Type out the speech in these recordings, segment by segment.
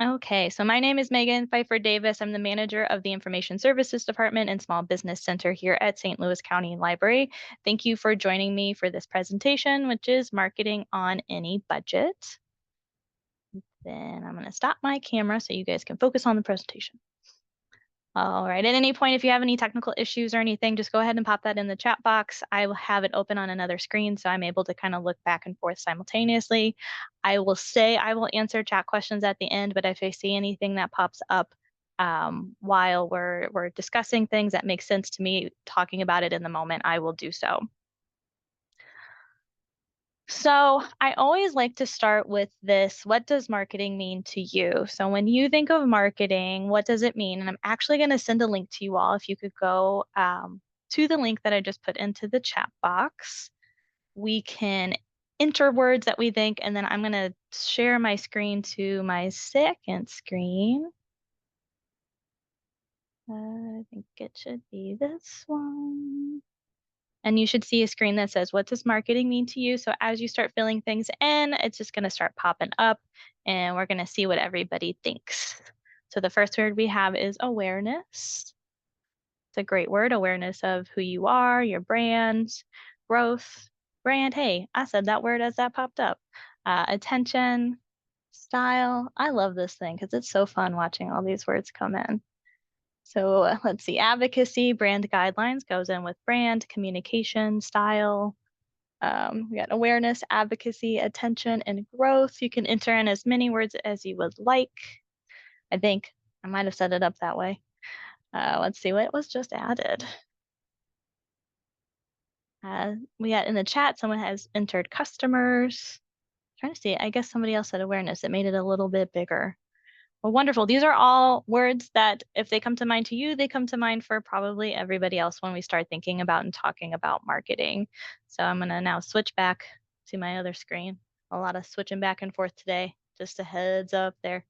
Okay, so my name is Megan Pfeiffer Davis. I'm the manager of the Information Services Department and Small Business Center here at St. Louis County Library. Thank you for joining me for this presentation, which is marketing on any budget. Then I'm going to stop my camera so you guys can focus on the presentation. All right, at any point, if you have any technical issues or anything, just go ahead and pop that in the chat box. I will have it open on another screen, so I'm able to kind of look back and forth simultaneously. I will say I will answer chat questions at the end, but if I see anything that pops up while we're discussing things that make sense to me, talking about it in the moment, I will do so. So I always like to start with this, what does marketing mean to you? So when you think of marketing, what does it mean? And I'm actually going to send a link to you all. If you could go to the link that I just put into the chat box, we can enter words that we think, and then I'm going to share my screen to my second screen. I think it should be this one. And you should see a screen that says, what does marketing mean to you? So as you start filling things in, it's just going to start popping up and we're going to see what everybody thinks. So the first word we have is awareness. It's a great word, awareness of who you are, your brand, growth, brand. Hey, I said that word as that popped up. Attention, style. I love this thing because it's so fun watching all these words come in. So let's see, advocacy, brand guidelines goes in with brand, communication, style. We got awareness, advocacy, attention, and growth. You can enter in as many words as you would like. I think I might have set it up that way. Let's see what was just added. We got in the chat, someone has entered customers. Trying to see, I guess somebody else said awareness. It made it a little bit bigger. Well, wonderful. These are all words that if they come to mind to you, they come to mind for probably everybody else when we start thinking about and talking about marketing. So I'm going to now switch back to my other screen. A lot of switching back and forth today, just a heads up there.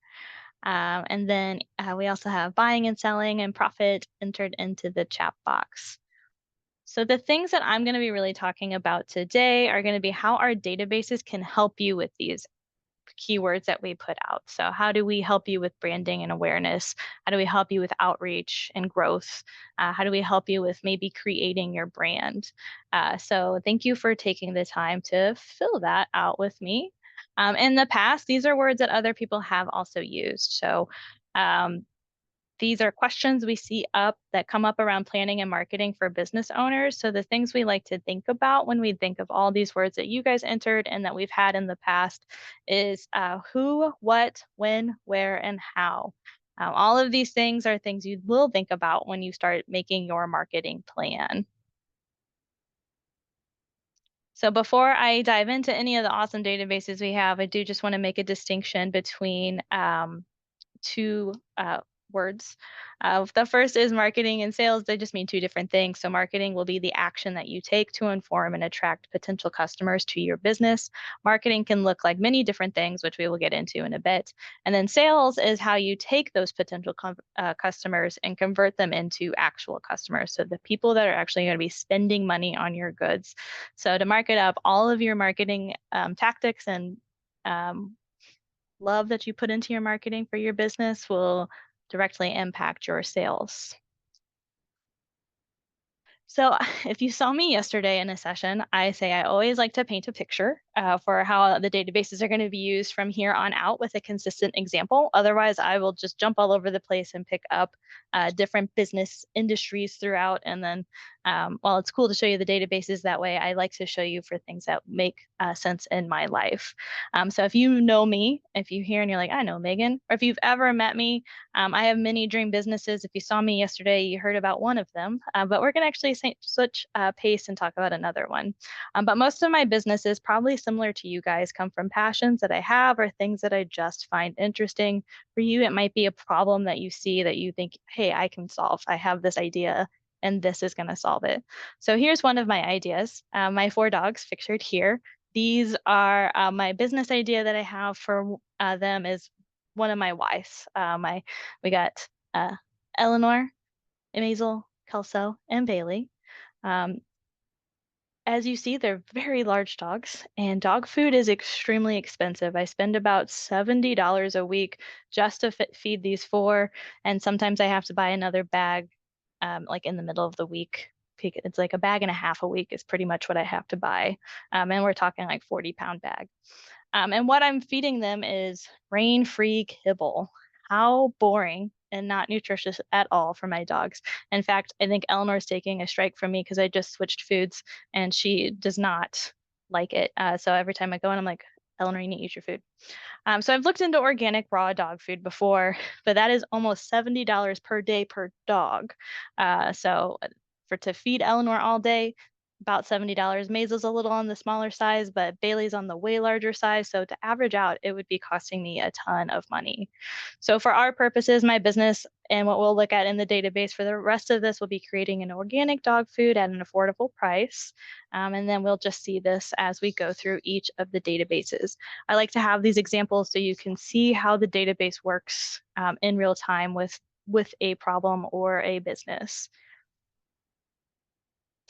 And then we also have buying and selling and profit entered into the chat box. So the things that I'm going to be really talking about today are going to be how our databases can help you with these keywords that we put out. So how do we help you with branding and awareness? How do we help you with outreach and growth? How do we help you with maybe creating your brand? So thank you for taking the time to fill that out with me. In the past, these are words that other people have also used. So um, these are questions we see up that come up around planning and marketing for business owners. So the things we like to think about when we think of all these words that you guys entered and that we've had in the past is who, what, when, where, and how. All of these things are things you will think about when you start making your marketing plan. So before I dive into any of the awesome databases we have, I do just want to make a distinction between two words. The first is marketing and sales. They just mean two different things. So marketing will be the action that you take to inform and attract potential customers to your business. Marketing can look like many different things, which we will get into in a bit. And then sales is how you take those potential customers and convert them into actual customers. So the people that are actually going to be spending money on your goods. So to market up all of your marketing tactics and love that you put into your marketing for your business will directly impact your sales. So if you saw me yesterday in a session, I say I always like to paint a picture for how the databases are going to be used from here on out with a consistent example. Otherwise, I will just jump all over the place and pick up different business industries throughout. And then while it's cool to show you the databases that way, I like to show you for things that make sense in my life. So if you know me, if you hear and you're like, I know Megan, or if you've ever met me, I have many dream businesses. If you saw me yesterday, you heard about one of them, but we're going to actually switch pace and talk about another one. But most of my businesses, probably similar to you guys, come from passions that I have or things that I just find interesting. For you, it might be a problem that you see that you think, hey, I can solve. I have this idea and this is going to solve it. So here's one of my ideas. My 4 dogs pictured here. These are my business idea that I have for them is one of my wives. We got Eleanor, Maisel, Kelso, and Bailey. Um, as you see, they're very large dogs, and dog food is extremely expensive. I spend about $70 a week just to feed these four, and sometimes I have to buy another bag, like in the middle of the week. It's like a bag and a half a week is pretty much what I have to buy, and we're talking like 40-pound bag. And what I'm feeding them is grain-free kibble. How boring and not nutritious at all for my dogs. In fact, I think Eleanor's taking a strike from me because I just switched foods and she does not like it. So every time I go in, I'm like, Eleanor, you need to eat your food. So I've looked into organic raw dog food before, but that is almost $70 per day per dog. For to feed Eleanor all day, about $70. Maisel's a little on the smaller size, but Bailey's on the way larger size. So to average out, it would be costing me a ton of money. So for our purposes, my business and what we'll look at in the database for the rest of this will be creating an organic dog food at an affordable price. And then we'll just see this as we go through each of the databases. I like to have these examples so you can see how the database works in real time with a problem or a business.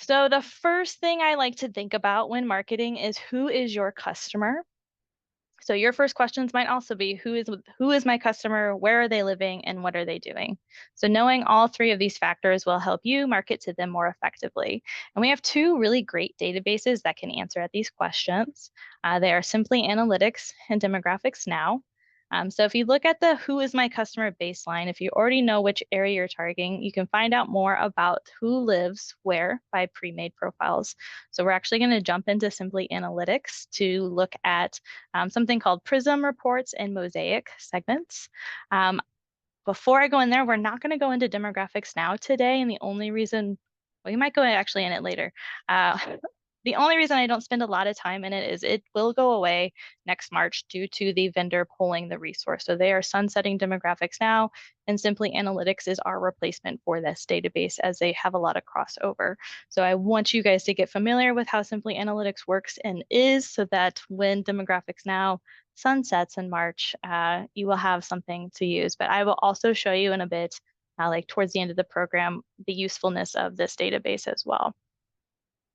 So the first thing I like to think about when marketing is who is your customer? So your first questions might also be who is my customer, where are they living, and what are they doing? So knowing all three of these factors will help you market to them more effectively. And we have two really great databases that can answer at these questions. They are Simply Analytics and Demographics Now. So if you look at the who is my customer baseline, if you already know which area you're targeting, you can find out more about who lives where by pre-made profiles. So we're actually going to jump into Simply Analytics to look at something called Prism reports and Mosaic segments. Before I go in there, we're not going to go into demographics now today, and the only reason, well, you might go actually in it later. The only reason I don't spend a lot of time in it is it will go away next March due to the vendor pulling the resource. So they are sunsetting demographics now, and Simply Analytics is our replacement for this database as they have a lot of crossover. So I want you guys to get familiar with how Simply Analytics works and is so that when Demographics Now sunsets in March, you will have something to use. But I will also show you in a bit, like towards the end of the program, the usefulness of this database as well.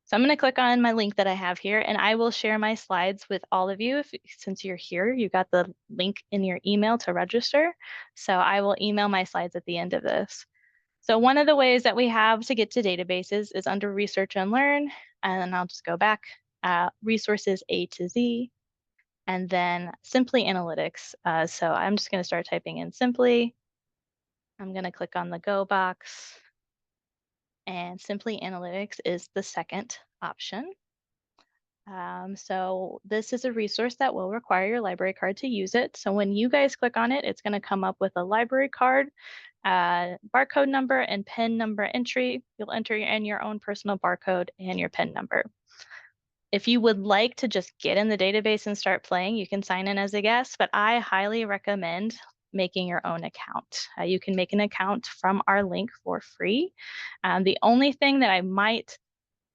So I'm going to click on my link that I have here, and I will share my slides with all of you. Since you're here, you got the link in your email to register. So I will email my slides at the end of this. So one of the ways that we have to get to databases is under Research and Learn, and then I'll just go back, Resources A to Z, and then Simply Analytics. So I'm just going to start typing in Simply. I'm going to click on the Go box. And Simply Analytics is the second option. So this is a resource that will require your library card to use it. So when you guys click on it, it's going to come up with a library card, barcode number, and PIN number entry. You'll enter in your own personal barcode and your PIN number. If you would like to just get in the database and start playing, you can sign in as a guest, but I highly recommend making your own account. You can make an account from our link for free. The only thing that I might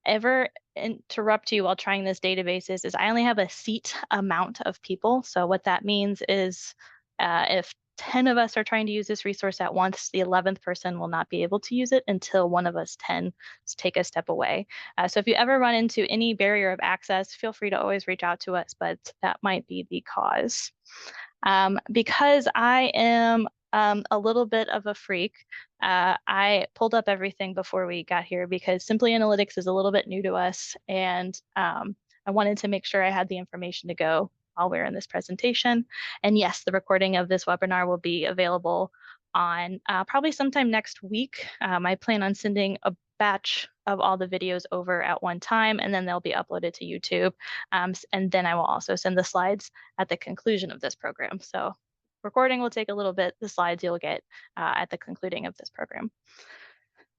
ever interrupt you while trying this database is I only have a seat amount of people. So what that means is if 10 of us are trying to use this resource at once, the 11th person will not be able to use it until one of us 10 take a step away. So if you ever run into any barrier of access, feel free to always reach out to us, but that might be the cause. Because I am a little bit of a freak, I pulled up everything before we got here because Simply Analytics is a little bit new to us, and I wanted to make sure I had the information to go while we're in this presentation. And yes, the recording of this webinar will be available on probably sometime next week. I plan on sending a batch of all the videos over at one time, and then they'll be uploaded to YouTube. And then I will also send the slides at the conclusion of this program. So recording will take a little bit. The slides you'll get at the concluding of this program.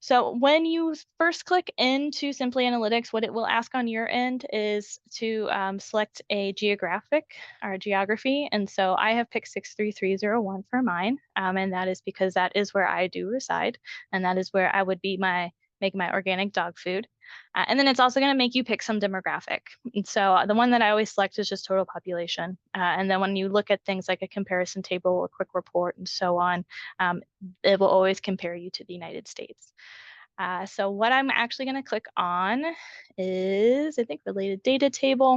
So when you first click into Simply Analytics, what it will ask on your end is to select a geographic or geography. And so I have picked 63301 for mine. And that is because that is where I do reside. And that is where I would be make my organic dog food. And then it's also going to make you pick some demographic. And so the one that I always select is just total population. And then when you look at things like a comparison table, a quick report, and so on, it will always compare you to the United States. So what I'm actually going to click on is, I think, related data table.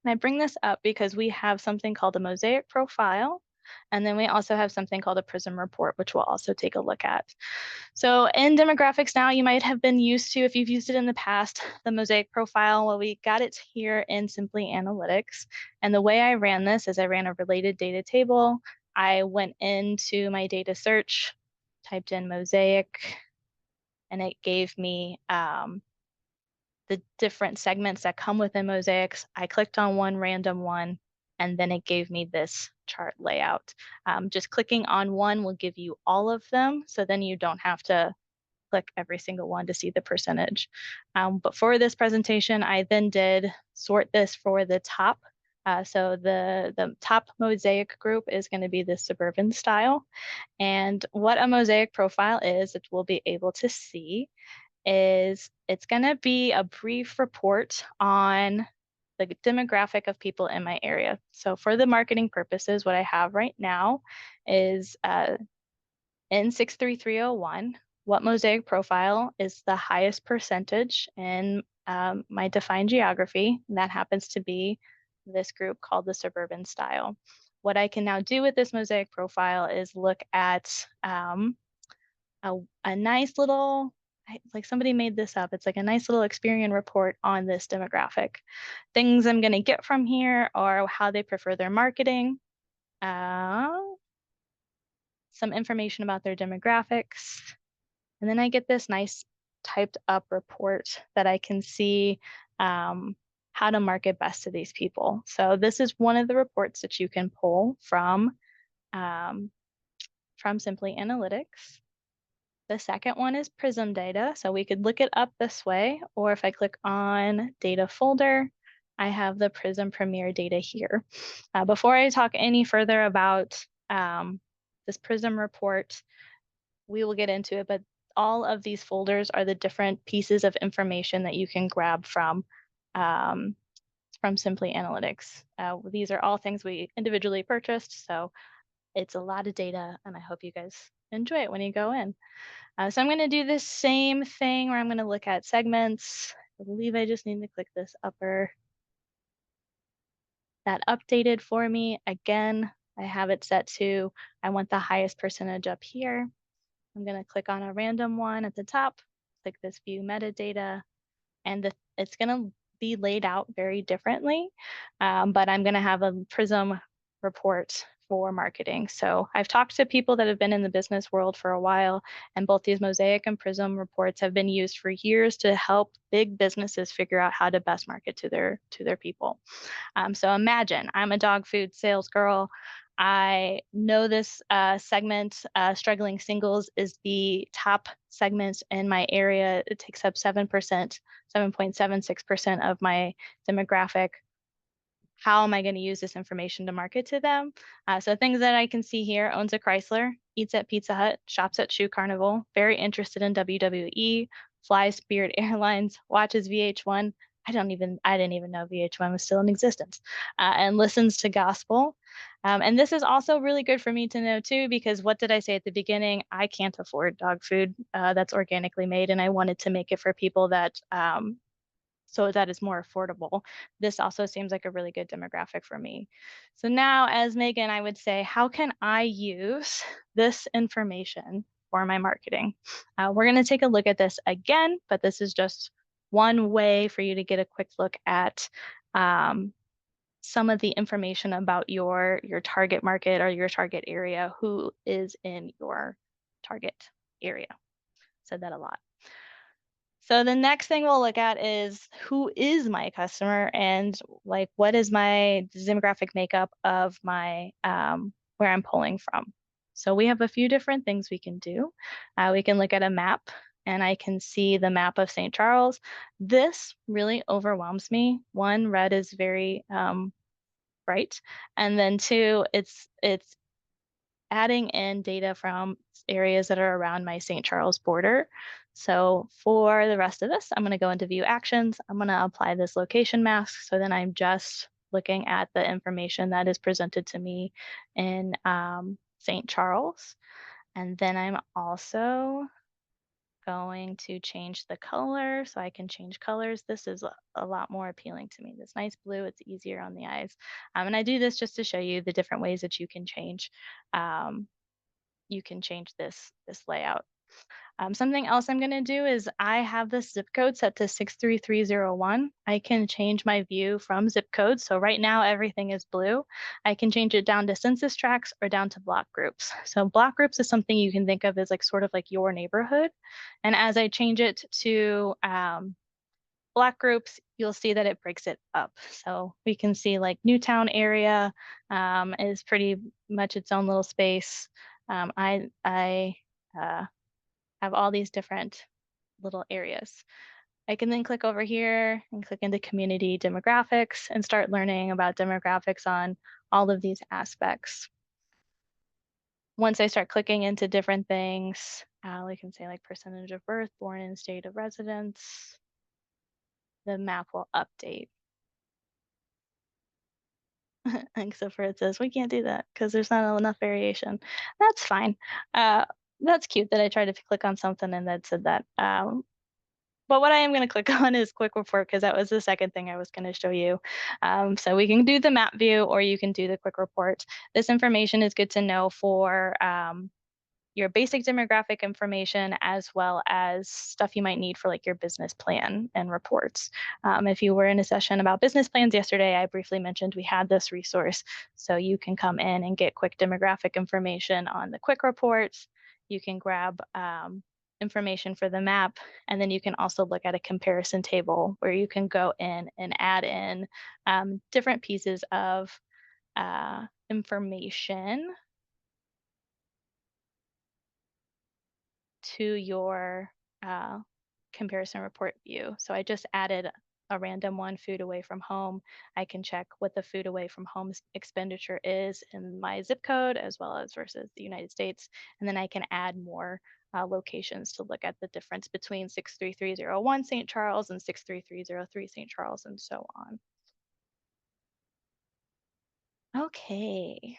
And I bring this up because we have something called a mosaic profile. And then we also have something called a Prism report, which we'll also take a look at. So in demographics now, you might have been used to, if you've used it in the past, the mosaic profile. Well, we got it here in Simply Analytics. And the way I ran this is I ran a related data table. I went into my data search, typed in mosaic, and it gave me the different segments that come within mosaics. I clicked on one random one, and then it gave me this chart layout. Just clicking on one will give you all of them, so then you don't have to click every single one to see the percentage. But for this presentation, I then did sort this for the top. So the top mosaic group is going to be the suburban style. And what a mosaic profile is, it will be able to see is it's going to be a brief report on the demographic of people in my area. So for the marketing purposes, what I have right now is in 63301, what mosaic profile is the highest percentage in my defined geography. And that happens to be this group called the suburban style. What I can now do with this mosaic profile is look at a nice little, like somebody made this up. It's like a nice little Experian report on this demographic. Things I'm going to get from here are how they prefer their marketing, some information about their demographics, and then I get this nice typed up report that I can see how to market best to these people. So this is one of the reports that you can pull from Simply Analytics. The second one is Prism data. So we could look it up this way, or if I click on data folder, I have the Prism Premier data here. Before I talk any further about this Prism report, we will get into it, but all of these folders are the different pieces of information that you can grab from Simply Analytics. These are all things we individually purchased, so it's a lot of data, and I hope you guys enjoy it when you go in. So I'm going to do this same thing where I'm going to look at segments. I believe I just need to click this that updated for me. Again, I have it set to, I want the highest percentage up here. I'm going to click on a random one at the top, click this view metadata, and it's going to be laid out very differently, but I'm going to have a Prism report for marketing. So I've talked to people that have been in the business world for a while, and both these Mosaic and Prism reports have been used for years to help big businesses figure out how to best market to their people. So imagine I'm a dog food sales girl. I know this segment, struggling singles, is the top segment in my area. It takes up 7%, 7.76% of my demographic. How am I going to use this information to market to them? So things that I can see here: owns a Chrysler, eats at Pizza Hut, shops at Shoe Carnival, very interested in WWE, flies Spirit Airlines, watches VH1. I didn't even know VH1 was still in existence, and listens to gospel. And this is also really good for me to know too, because what did I say at the beginning? I can't afford dog food that's organically made, and I wanted to make it for people that so that is more affordable. This also seems like a really good demographic for me. So now, as Megan, I would say, how can I use this information for my marketing? We're going to take a look at this again, but this is just one way for you to get a quick look at some of the information about your target market or your target area, who is in your target area. Said that a lot. So the next thing we'll look at is who is my customer, and like what is my demographic makeup of my where I'm pulling from. So we have a few different things we can do. We can look at a map, and I can see the map of St. Charles. This really overwhelms me. One, red is very bright, and then two, it's adding in data from areas that are around my St. Charles border. So for the rest of this, I'm going to go into view actions. I'm going to apply this location mask. So then I'm just looking at the information that is presented to me in St. Charles. And then I'm also going to change the color so I can change colors. This is a lot more appealing to me. This nice blue, it's easier on the eyes. And I do this just to show you the different ways that um, you can change this layout. Something else I'm going to do is I have this zip code set to 63301. I can change my view from zip code. So right now everything is blue. I can change it down to census tracts or down to block groups. So block groups is something you can think of as like sort of like your neighborhood. And as I change it to block groups, you'll see that it breaks it up. So we can see like Newtown area is pretty much its own little space. I have all these different little areas. I can then click over here and click into community demographics and start learning about demographics on all of these aspects. Once I start clicking into different things, we can say like percentage of birth, born in state of residence, the map will update. Except for it says we can't do that because there's not enough variation. That's fine. That's cute that I tried to click on something and that said that. But what I am going to click on is Quick Report because that was the second thing I was going to show you. So we can do the map view or you can do the Quick Report. This information is good to know for your basic demographic information as well as stuff you might need for like your business plan and reports. If you were in a session about business plans yesterday, I briefly mentioned we had this resource. So you can come in and get quick demographic information on the Quick Reports. You can grab information for the map, and then you can also look at a comparison table where you can go in and add in different pieces of information to your comparison report view. So I just added a random one, food away from home. I can check what the food away from home expenditure is in my zip code as well as versus the United States. And then I can add more locations to look at the difference between 63301 St. Charles and 63303 St. Charles and so on. Okay.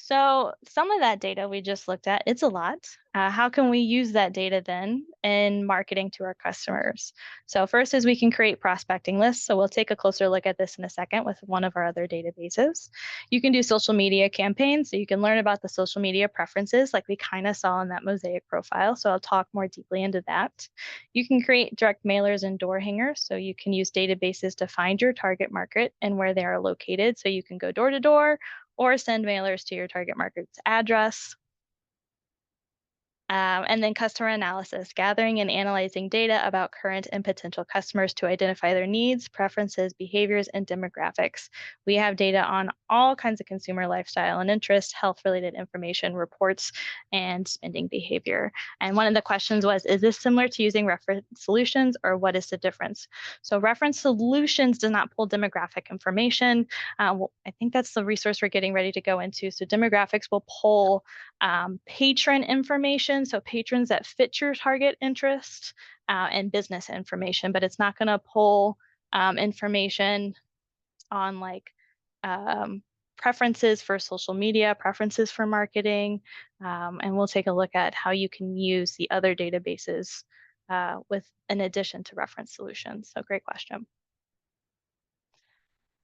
So some of that data we just looked at, it's a lot. How can we use that data then in marketing to our customers? So first is we can create prospecting lists. So we'll take a closer look at this in a second with one of our other databases. You can do social media campaigns. So you can learn about the social media preferences like we kind of saw in that mosaic profile. So I'll talk more deeply into that. You can create direct mailers and door hangers. So you can use databases to find your target market and where they are located. So you can go door to door or send mailers to your target market's address. And then customer analysis, gathering and analyzing data about current and potential customers to identify their needs, preferences, behaviors, and demographics. We have data on all kinds of consumer lifestyle and interest, health-related information, reports, and spending behavior. And one of the questions was, is this similar to using reference solutions or what is the difference? So reference solutions does not pull demographic information. Well, I think that's the resource we're getting ready to go into. So demographics will pull patron information, so patrons that fit your target interest, and business information, but it's not going to pull information on like preferences for social media, preferences for marketing, and we'll take a look at how you can use the other databases with in addition to reference solutions. So great question.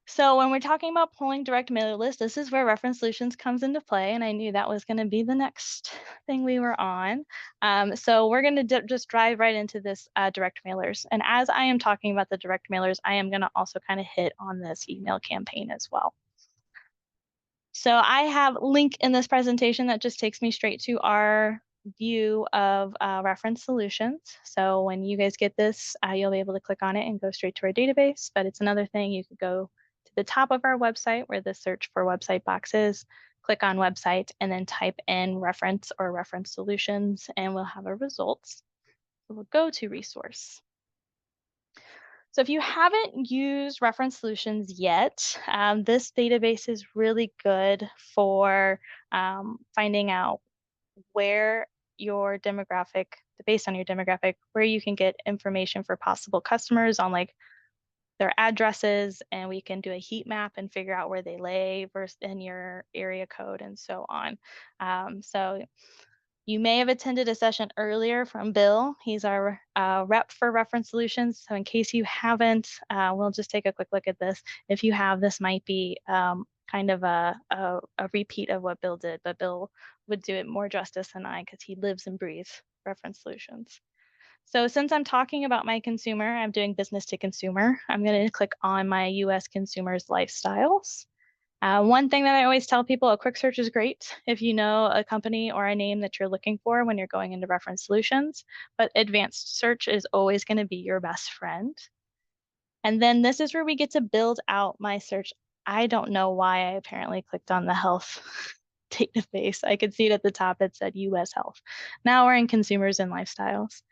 So when we're talking about pulling direct mailer lists, this is where reference solutions comes into play, and I knew that was going to be the next thing we were on. So we're going to just drive right into this direct mailers. And as I am talking about the direct mailers, I am going to also kind of hit on this email campaign as well. So I have a link in this presentation that just takes me straight to our view of reference solutions. So when you guys get this, you'll be able to click on it and go straight to our database. But it's another thing, you could go to the top of our website where the search for website box is, click on website, and then type in reference or reference solutions, and we'll have our results. So we'll go to resource. So if you haven't used reference solutions yet, this database is really good for finding out where your demographic, based on your demographic, where you can get information for possible customers on like their addresses, and we can do a heat map and figure out where they lay versus in your area code and so on. So You may have attended a session earlier from Bill. He's our rep for Reference Solutions. So in case you haven't, we'll just take a quick look at this. If you have, this might be kind of a repeat of what Bill did, but Bill would do it more justice than I because he lives and breathes Reference Solutions. So since I'm talking about my consumer, I'm doing business to consumer, I'm going to click on my US consumers lifestyles. One thing that I always tell people, a quick search is great if you know a company or a name that you're looking for when you're going into Reference Solutions, but advanced search is always going to be your best friend. And then this is where we get to build out my search. I don't know why I apparently clicked on the health database. I could see it at the top, it said US Health. Now we're in consumers and lifestyles.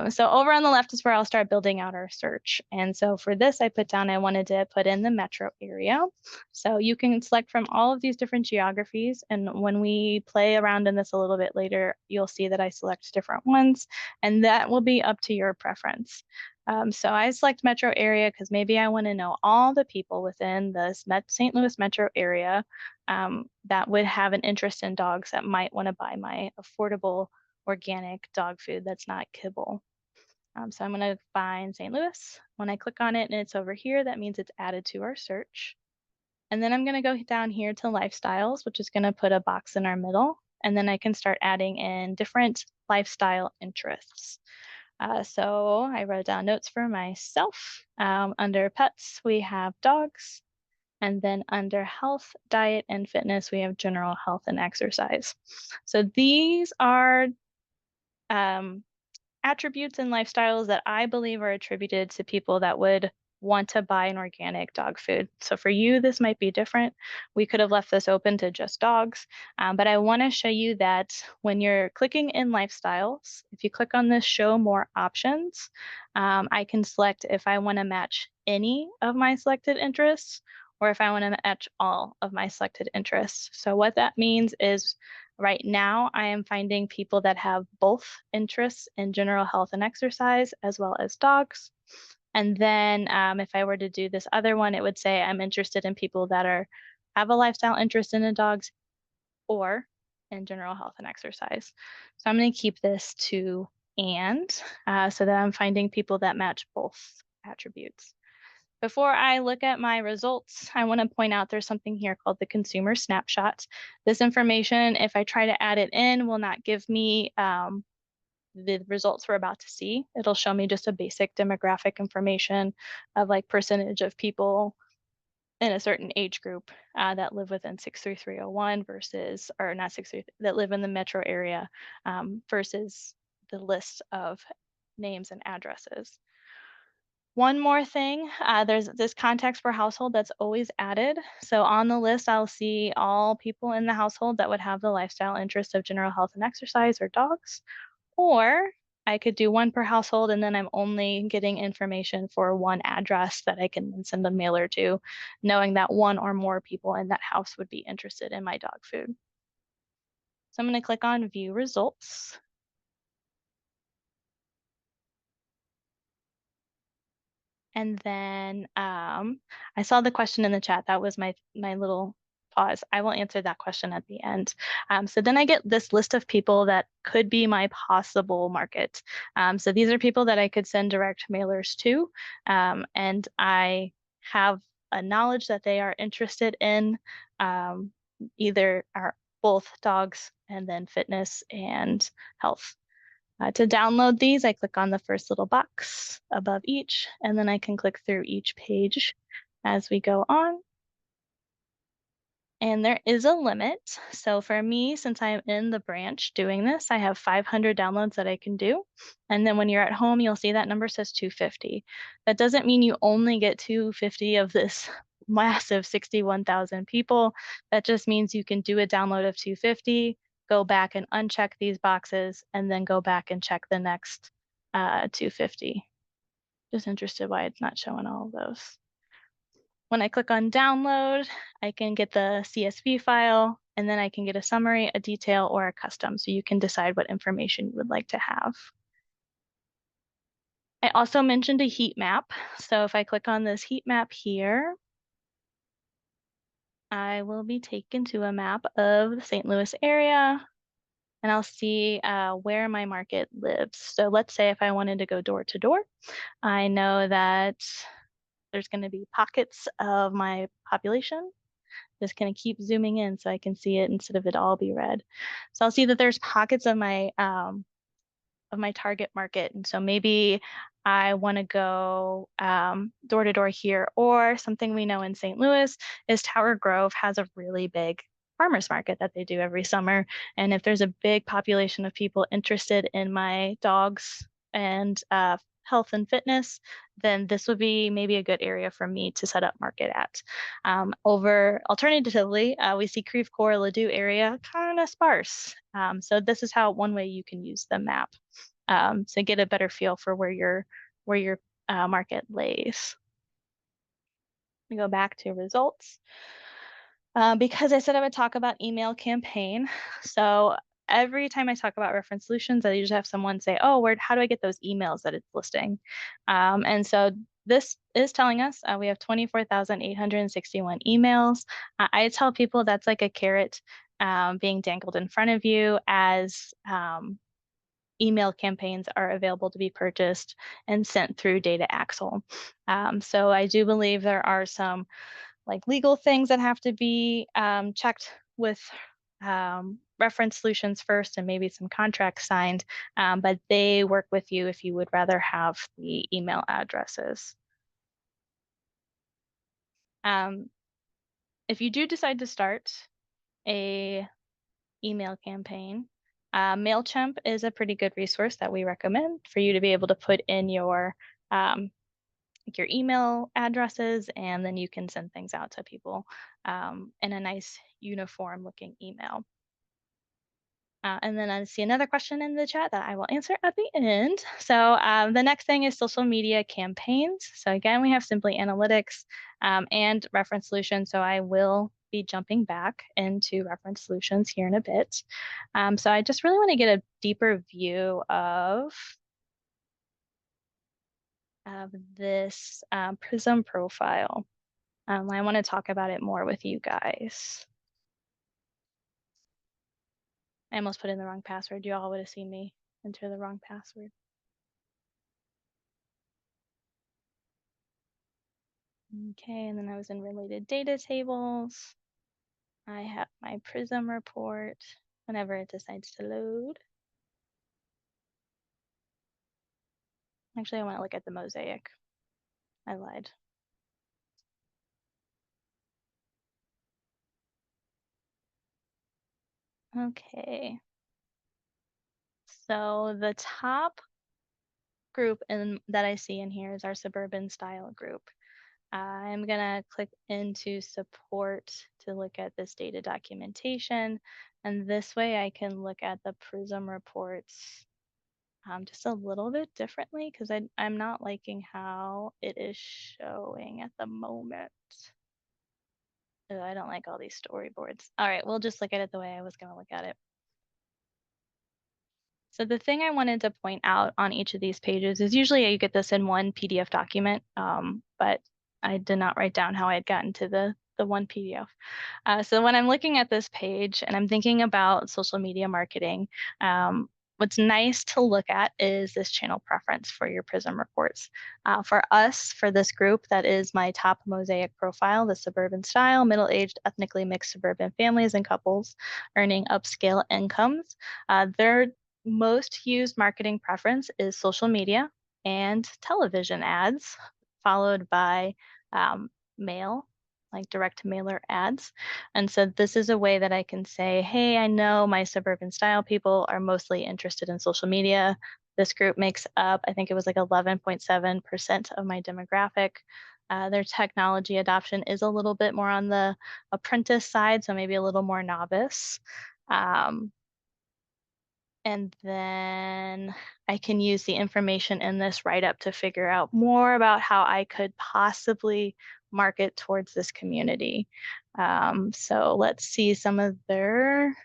So over on the left is where I'll start building out our search. And so for this, I put down, I wanted to put in the metro area. So you can select from all of these different geographies. And when we play around in this a little bit later, you'll see that I select different ones, and that will be up to your preference. So I select metro area because maybe I want to know all the people within the St. Louis metro area that would have an interest in dogs that might want to buy my affordable organic dog food that's not kibble. So I'm going to find St. Louis. When I click on it and it's over here, that means it's added to our search. And then I'm going to go down here to lifestyles, which is going to put a box in our middle. And then I can start adding in different lifestyle interests. So I wrote down notes for myself. Under pets, we have dogs. And then under health, diet, and fitness, we have general health and exercise. So these are attributes and lifestyles that I believe are attributed to people that would want to buy an organic dog food. So for you, this might be different. We could have left this open to just dogs, but I want to show you that when you're clicking in lifestyles, if you click on this show more options, I can select if I want to match any of my selected interests or if I want to match all of my selected interests. So what that means is right now, I am finding people that have both interests in general health and exercise as well as dogs. And then if I were to do this other one, it would say I'm interested in people that have a lifestyle interest in the dogs or in general health and exercise. So I'm going to keep this to and so that I'm finding people that match both attributes. Before I look at my results, I want to point out there's something here called the consumer snapshot. This information, if I try to add it in, will not give me the results we're about to see. It'll show me just a basic demographic information of like percentage of people in a certain age group that live within 63301 versus, or not 633, that live in the metro area versus the list of names and addresses. One more thing, there's this context per household that's always added. So on the list, I'll see all people in the household that would have the lifestyle interest of general health and exercise or dogs. Or I could do one per household and then I'm only getting information for one address that I can then send a mailer to, knowing that one or more people in that house would be interested in my dog food. So I'm going to click on view results. And then I saw the question in the chat. That was my little pause. I will answer that question at the end. So then I get this list of people that could be my possible market. So these are people that I could send direct mailers to. And I have a knowledge that they are interested in either both dogs and then fitness and health. To download these, I click on the first little box above each, and then I can click through each page as we go on. And there is a limit. So for me, since I'm in the branch doing this, I have 500 downloads that I can do. And then when you're at home, you'll see that number says 250. That doesn't mean you only get 250 of this massive 61,000 people. That just means you can do a download of 250, go back and uncheck these boxes, and then go back and check the next 250. Just interested why it's not showing all of those. When I click on download, I can get the CSV file, and then I can get a summary, a detail, or a custom, so you can decide what information you would like to have. I also mentioned a heat map. So if I click on this heat map here, I will be taken to a map of the St. Louis area. and I'll see where my market lives. So let's say if I wanted to go door to door, I know that there's going to be pockets of my population. Just going to keep zooming in so I can see it instead of it all be red. So I'll see that there's pockets of my target market. And so maybe I want to go door to door here, or something we know in St. Louis is Tower Grove has a really big farmers market that they do every summer. And if there's a big population of people interested in my dogs and health and fitness, then this would be maybe a good area for me to set up market at. Over alternatively, we see Creve Coeur, Ladue area kind of sparse. So this is how one way you can use the map to get a better feel for where your market lays. We go back to results. Because I said I would talk about email campaign. So every time I talk about reference solutions, I usually have someone say, oh, how do I get those emails that it's listing? And so this is telling us we have 24,861 emails. I tell people that's like a carrot being dangled in front of you as email campaigns are available to be purchased and sent through Data Axle. So I do believe there are some like legal things that have to be checked with reference solutions first, and maybe some contracts signed, but they work with you if you would rather have the email addresses. If you do decide to start a email campaign, MailChimp is a pretty good resource that we recommend for you to be able to put in your email addresses, and then you can send things out to people in a nice uniform looking email. And then I see another question in the chat that I will answer at the end. So the next thing is social media campaigns. So again, we have Simply Analytics and Reference Solutions. So I will be jumping back into Reference Solutions here in a bit. So I just really want to get a deeper view of this Prism profile. I want to talk about it more with you guys. I almost put in the wrong password. You all would have seen me enter the wrong password. Okay, and then I was in related data tables. I have my Prism report whenever it decides to load. Actually, I want to look at the mosaic. I lied. Okay. So the top group that I see in here is our suburban style group. I'm gonna click into support to look at this data documentation. And this way I can look at the Prism reports just a little bit differently, because I'm not liking how it is showing at the moment. Oh, I don't like all these storyboards. All right, we'll just look at it the way I was gonna look at it. So the thing I wanted to point out on each of these pages is usually you get this in one PDF document, but I did not write down how I had gotten to the one PDF. So when I'm looking at this page and I'm thinking about social media marketing, what's nice to look at is this channel preference for your Prism reports. For us, for this group, that is my top mosaic profile, the suburban style, middle-aged, ethnically mixed suburban families and couples earning upscale incomes. Their most used marketing preference is social media and television ads, followed by mail, like direct mailer ads. And so this is a way that I can say, hey, I know my suburban style people are mostly interested in social media. This group makes up, I think it was like 11.7% of my demographic. Their technology adoption is a little bit more on the apprentice side, so maybe a little more novice. And then I can use the information in this write-up to figure out more about how I could possibly market towards this community. So let's see some of their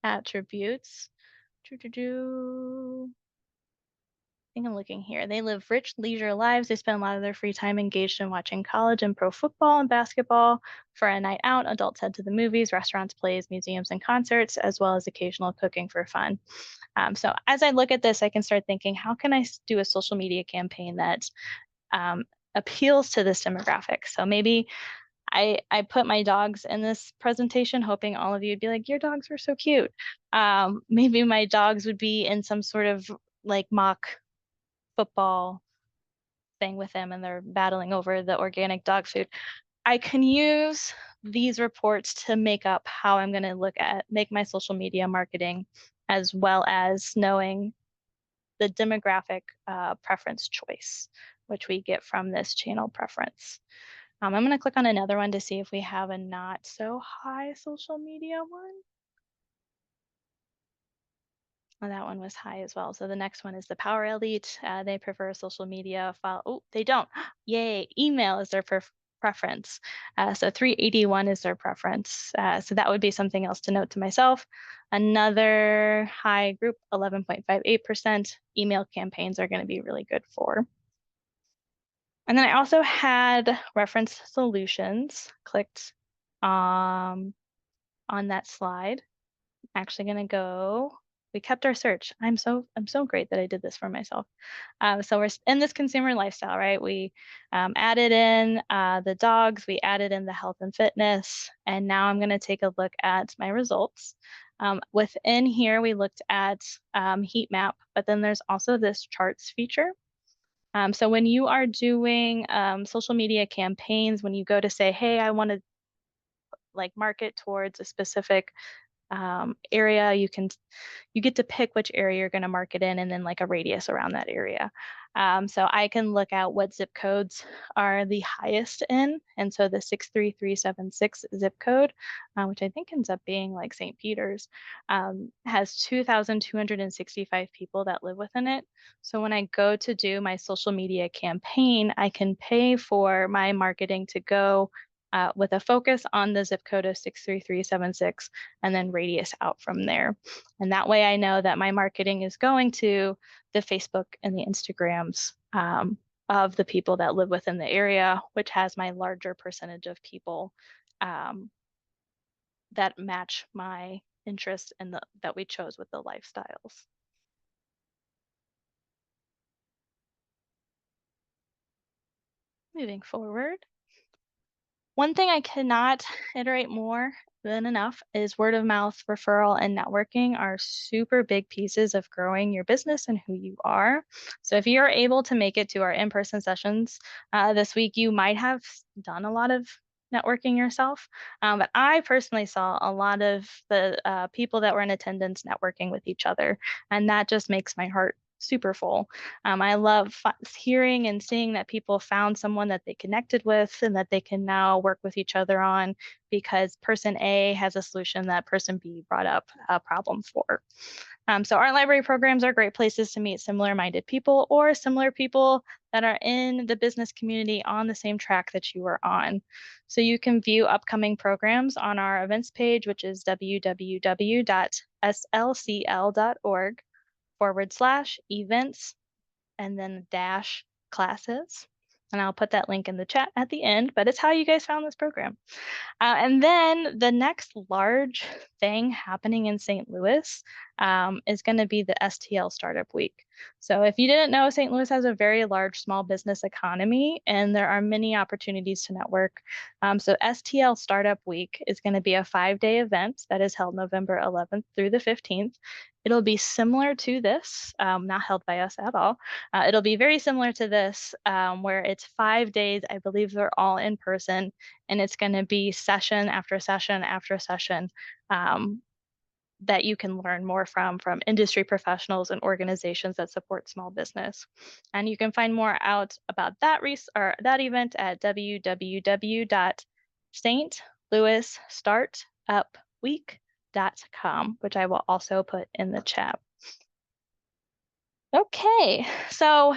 attributes. think I'm looking here. They live rich leisure lives. They spend a lot of their free time engaged in watching college and pro football and basketball. For a night out, adults head to the movies, restaurants, plays, museums, and concerts, as well as occasional cooking for fun. So as I look at this, I can start thinking, how can I do a social media campaign that um, appeals to this demographic? So maybe I put my dogs in this presentation, hoping all of you would be like, your dogs were so cute. Maybe my dogs would be in some sort of like mock football thing with them and they're battling over the organic dog food. I can use these reports to make up how I'm going to make my social media marketing, as well as knowing the demographic preference choice, which we get from this channel preference. I'm going to click on another one to see if we have a not so high social media one. Oh, that one was high as well. So the next one is the Power Elite. They prefer social media file. Oh, they don't. Yay. Email is their preference. So 381 is their preference. So that would be something else to note to myself. Another high group, 11.58%. Email campaigns are going to be really good for. And then I also had reference solutions clicked on that slide. Actually going to go. We kept our search. I'm so great that I did this for myself. So we're in this consumer lifestyle, right? We added in the dogs, we added in the health and fitness, and now I'm going to take a look at my results. Within here, we looked at heat map, but then there's also this charts feature. So when you are doing social media campaigns, when you go to say, hey, I want to like market towards a specific area, you get to pick which area you're going to market in and then like a radius around that area. So I can look at what zip codes are the highest in. And so the 63376 zip code, which I think ends up being like St. Peter's, has 2,265 people that live within it. So when I go to do my social media campaign, I can pay for my marketing to go with a focus on the zip code of 63376 and then radius out from there. And that way I know that my marketing is going to the Facebook and the Instagrams of the people that live within the area, which has my larger percentage of people that match my interests and that we chose with the lifestyles. Moving forward. One thing I cannot iterate more than enough is word of mouth, referral, and networking are super big pieces of growing your business and who you are. So if you're able to make it to our in-person sessions this week, you might have done a lot of networking yourself. But I personally saw a lot of the people that were in attendance networking with each other, and that just makes my heart super full. I love hearing and seeing that people found someone that they connected with and that they can now work with each other on because person A has a solution that person B brought up a problem for. So art library programs are great places to meet similar-minded people or similar people that are in the business community on the same track that you are on. So you can view upcoming programs on our events page, which is www.slcl.org/events and then dash classes. And I'll put that link in the chat at the end, but it's how you guys found this program. And then the next large thing happening in St. Louis is going to be the STL Startup Week. So if you didn't know, St. Louis has a very large small business economy, and there are many opportunities to network. So STL Startup Week is going to be a 5-day event that is held November 11th through the 15th. It'll be similar to this, not held by us at all. It'll be very similar to this, where it's 5 days. I believe they're all in person, and it's going to be session after session after session that you can learn more from industry professionals and organizations that support small business. And you can find more out about that that event at www.stlouisstartupweek.com, which I will also put in the chat. Okay, so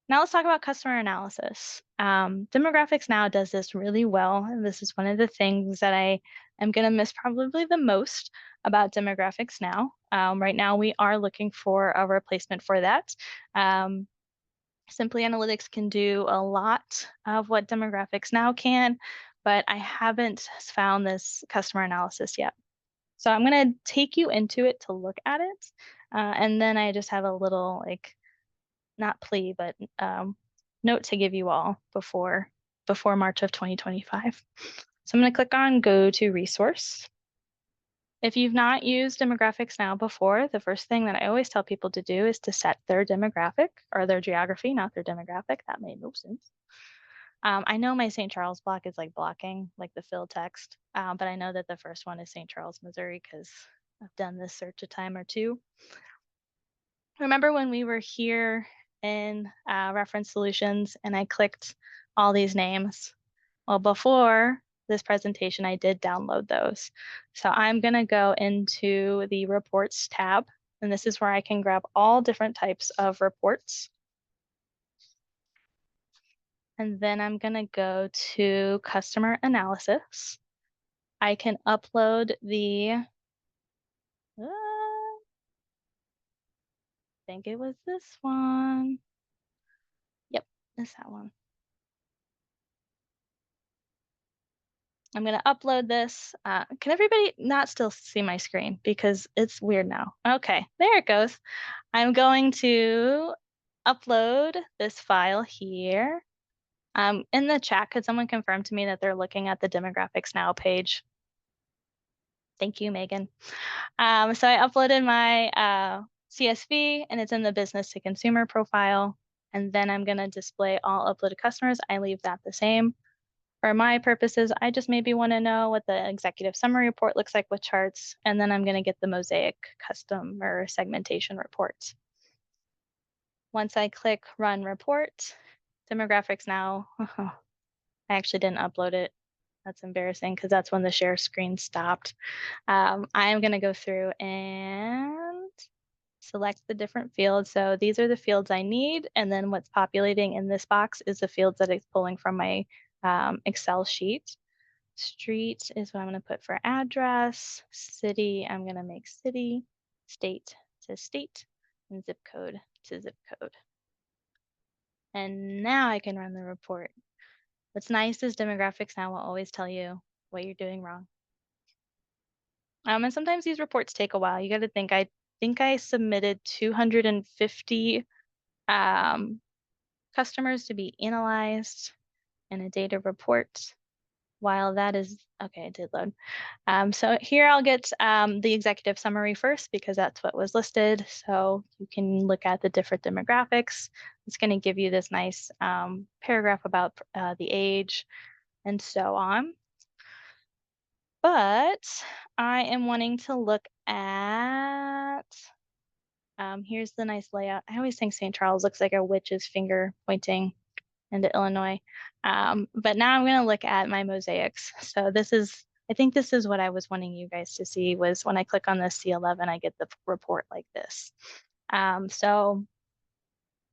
now let's talk about customer analysis. Demographics Now does this really well, and this is one of the things that I am going to miss probably the most about Demographics Now. Right now, we are looking for a replacement for that. Simply Analytics can do a lot of what Demographics Now can, but I haven't found this customer analysis yet. So I'm going to take you into it to look at it. And then I just have a little, like, not plea, but note to give you all before March of 2025. So I'm going to click on Go to Resource. If you've not used Demographics Now before, the first thing that I always tell people to do is to set their demographic or their geography, not their demographic. That made no sense. I know my St. Charles block is like blocking, like the fill text, but I know that the first one is St. Charles, Missouri, because I've done this search a time or two. Remember when we were here in Reference Solutions and I clicked all these names? Well, before this presentation, I did download those. So I'm going to go into the Reports tab, and this is where I can grab all different types of reports. And then I'm going to go to Customer Analysis. I can upload the, I think it was this one. Yep, it's that one. I'm going to upload this. Can everybody not still see my screen? Because it's weird now. Okay, there it goes. I'm going to upload this file here. In the chat, could someone confirm to me that they're looking at the Demographics Now page? Thank you, Megan. So I uploaded my CSV, and it's in the business to consumer profile. And then I'm going to display all uploaded customers. I leave that the same. For my purposes, I just maybe want to know what the executive summary report looks like with charts, and then I'm going to get the Mosaic customer segmentation report. Once I click Run Report, Demographics Now, I actually didn't upload it. That's embarrassing because that's when the share screen stopped. I am going to go through and select the different fields. So these are the fields I need, and then what's populating in this box is the fields that it's pulling from my Excel sheet. Street is what I'm going to put for address. City, I'm going to make city. State to state. And zip code to zip code. And now I can run the report. What's nice is Demographics Now will always tell you what you're doing wrong. And sometimes these reports take a while. You got to think, I think I submitted 250 customers to be analyzed in a data report. While that is, okay, it did load. So here I'll get the executive summary first because that's what was listed. So you can look at the different demographics. It's going to give you this nice paragraph about the age and so on. But I am wanting to look at, here's the nice layout. I always think St. Charles looks like a witch's finger pointing into Illinois. But now I'm going to look at my mosaics. So this is, I think this is what I was wanting you guys to see, was when I click on this C11, I get the report like this. So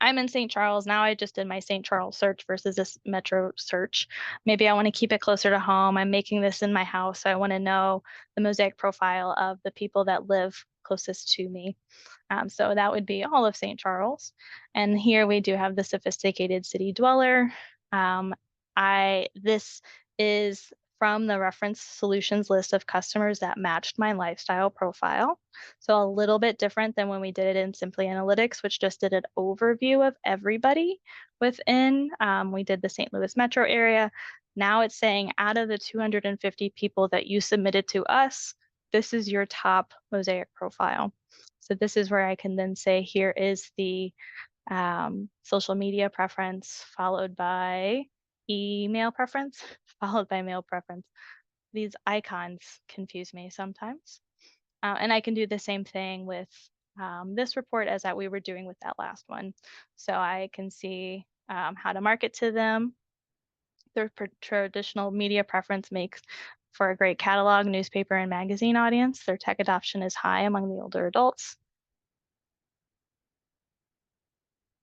I'm in St. Charles. Now I just did my St. Charles search versus this metro search. Maybe I want to keep it closer to home. I'm making this in my house. So I want to know the mosaic profile of the people that live closest to me. So that would be all of St. Charles. And here we do have the sophisticated city dweller. This is from the Reference Solutions list of customers that matched my lifestyle profile. So a little bit different than when we did it in Simply Analytics, which just did an overview of everybody within. We did the St. Louis metro area. Now it's saying out of the 250 people that you submitted to us, this is your top mosaic profile. So this is where I can then say, here is the social media preference followed by email preference, followed by mail preference. These icons confuse me sometimes. And I can do the same thing with this report as that we were doing with that last one. So I can see how to market to them. Their traditional media preference makes for a great catalog, newspaper, and magazine audience. Their tech adoption is high among the older adults.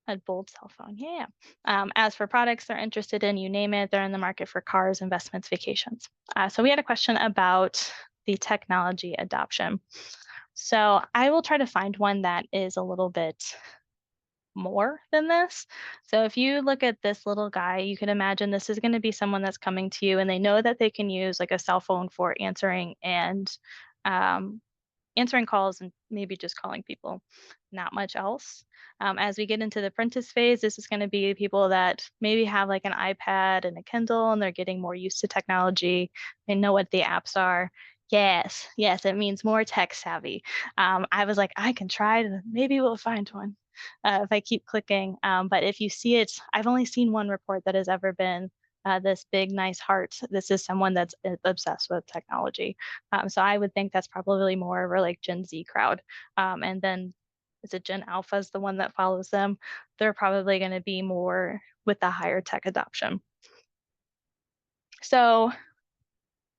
A bold cell phone, yeah. As for products they're interested in, you name it, they're in the market for cars, investments, vacations. So we had a question about the technology adoption. So I will try to find one that is a little bit more than this. So if you look at this little guy, you can imagine this is going to be someone that's coming to you and they know that they can use like a cell phone for answering and um, answering calls and maybe just calling people, not much else. As we get into the apprentice phase, this is going to be people that maybe have like an iPad and a Kindle and they're getting more used to technology. They know what the apps are. Yes, yes, it means more tech savvy. I was like, I can try to, maybe we'll find one if I keep clicking. But if you see it, I've only seen one report that has ever been this big, nice heart. This is someone that's obsessed with technology. So I would think that's probably more of a like Gen Z crowd. And then is it Gen Alpha is the one that follows them? They're probably going to be more with the higher tech adoption. So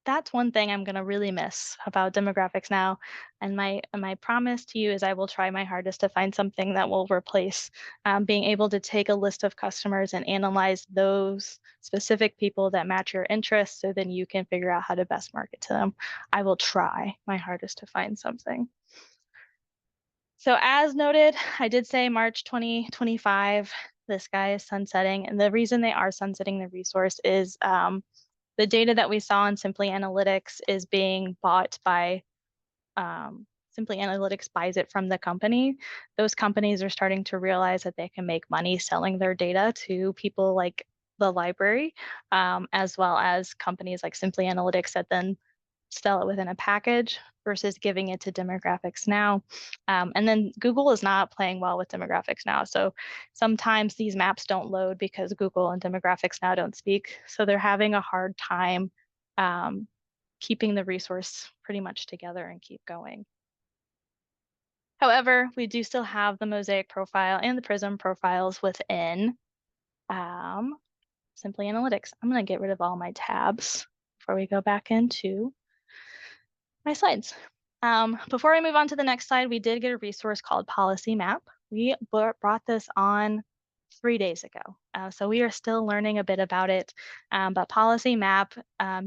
that's one thing I'm going to really miss about demographics now. And my promise to you is I will try my hardest to find something that will replace being able to take a list of customers and analyze those specific people that match your interests so then you can figure out how to best market to them. I will try my hardest to find something. So as noted, I did say March 2025, this guy is sunsetting. And the reason they are sunsetting the resource is the data that we saw in Simply Analytics is being bought by Simply Analytics buys it from the company. Those companies are starting to realize that they can make money selling their data to people like the library, as well as companies like Simply Analytics that then sell it within a package versus giving it to Demographics Now. And then Google is not playing well with Demographics Now. So sometimes these maps don't load because Google and Demographics Now don't speak. So they're having a hard time keeping the resource pretty much together and keep going. However, we do still have the Mosaic profile and the Prism profiles within Simply Analytics. I'm going to get rid of all my tabs before we go back into my slides. Before I move on to the next slide, we did get a resource called Policy Map. We brought this on 3 days ago. So we are still learning a bit about it, but Policy Map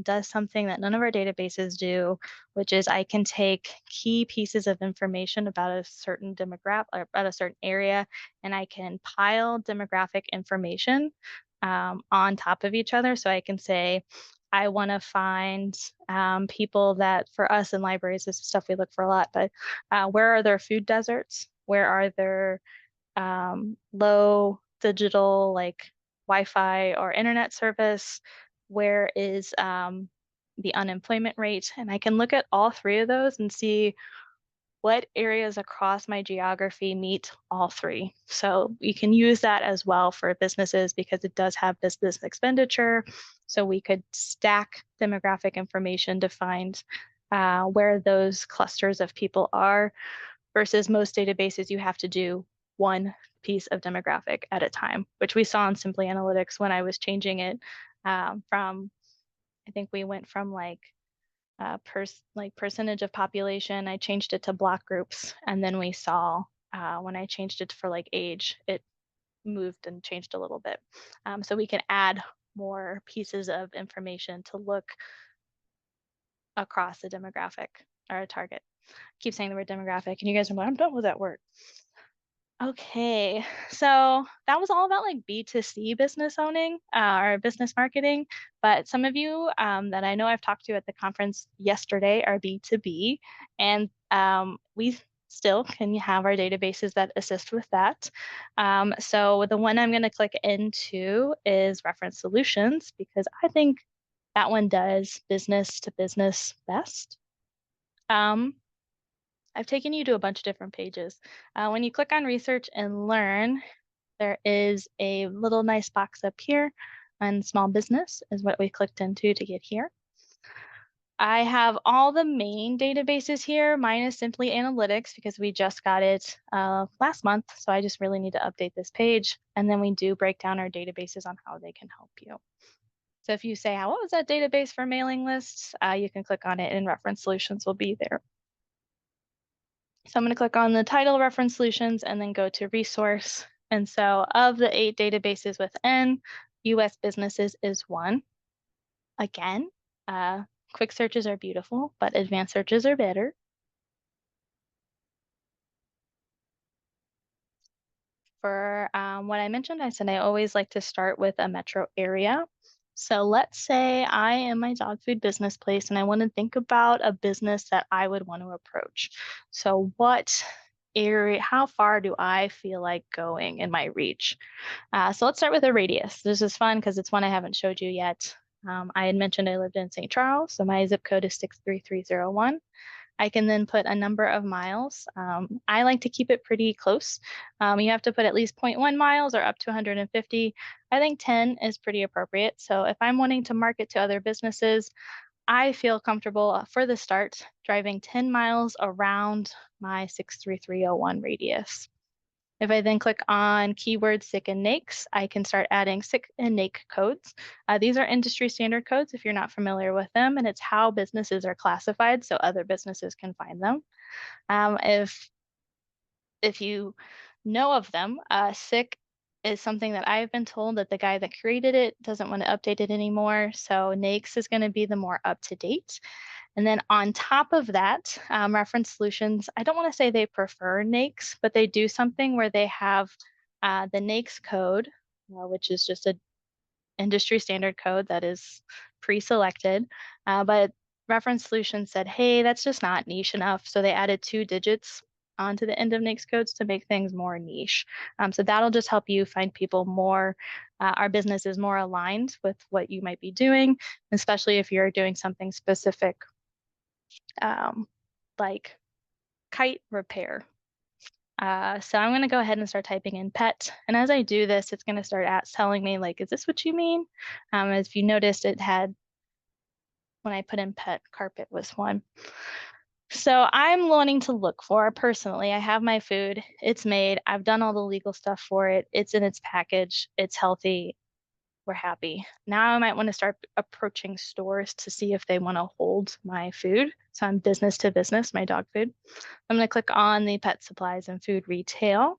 does something that none of our databases do, which is I can take key pieces of information about a certain demographic or about a certain area, and I can pile demographic information on top of each other. So I can say, I want to find people that, for us in libraries, this is stuff we look for a lot, but where are there food deserts? Where are there low digital like Wi-Fi or internet service? Where is the unemployment rate? And I can look at all three of those and see what areas across my geography meet all three. So we can use that as well for businesses because it does have business expenditure. So we could stack demographic information to find where those clusters of people are versus most databases, you have to do one piece of demographic at a time, which we saw in Simply Analytics when I was changing it from, I think we went from like percentage of population. I changed it to block groups, and then we saw when I changed it for like age, it moved and changed a little bit. So we can add more pieces of information to look across a demographic or a target. I keep saying the word demographic, and you guys are like, I'm done with that word. Okay, so that was all about like B2C business owning or business marketing. But some of you that I know I've talked to at the conference yesterday are B2B, and we still can have our databases that assist with that. So the one I'm going to click into is Reference Solutions because I think that one does business to business best. I've taken you to a bunch of different pages. When you click on Research and Learn, there is a little nice box up here, and Small Business is what we clicked into to get here. I have all the main databases here, minus Simply Analytics, because we just got it last month, so I just really need to update this page. And then we do break down our databases on how they can help you. So if you say, what was that database for mailing lists? You can click on it and Reference Solutions will be there. So I'm going to click on the title Reference Solutions and then go to Resource. And so of the 8 databases within, US Businesses is one. Again, Quick searches are beautiful, but advanced searches are better. For what I mentioned, I said I always like to start with a metro area. So let's say I am my dog food business place and I want to think about a business that I would want to approach. So what area, how far do I feel like going in my reach? So let's start with a radius. This is fun because it's one I haven't showed you yet. I had mentioned I lived in St. Charles, so my zip code is 63301. I can then put a number of miles. I like to keep it pretty close. You have to put at least 0.1 miles or up to 150. I think 10 is pretty appropriate. So if I'm wanting to market to other businesses, I feel comfortable for the start driving 10 miles around my 63301 radius. If I then click on keyword SIC and NAICS, I can start adding SIC and NAIC codes. These are industry standard codes if you're not familiar with them, and it's how businesses are classified so other businesses can find them. If you know of them, SIC is something that I've been told that the guy that created it doesn't want to update it anymore. So NAICS is going to be the more up to date. And then on top of that, Reference Solutions, I don't want to say they prefer NAICS, but they do something where they have the NAICS code, which is just a industry standard code that is pre-selected. But Reference Solutions said, hey, that's just not niche enough. So they added 2 digits onto the end of NAICS codes to make things more niche. So that'll just help you find people more, our business is more aligned with what you might be doing, especially if you're doing something specific like kite repair. So I'm going to go ahead and start typing in pet. And as I do this, it's going to start telling me, like, is this what you mean? As you noticed, it had, when I put in pet, carpet was one. So I'm wanting to look for, personally, I have my food, it's made, I've done all the legal stuff for it, it's in its package, it's healthy, we're happy. Now I might want to start approaching stores to see if they want to hold my food. So I'm business to business, my dog food. I'm going to click on the pet supplies and food retail.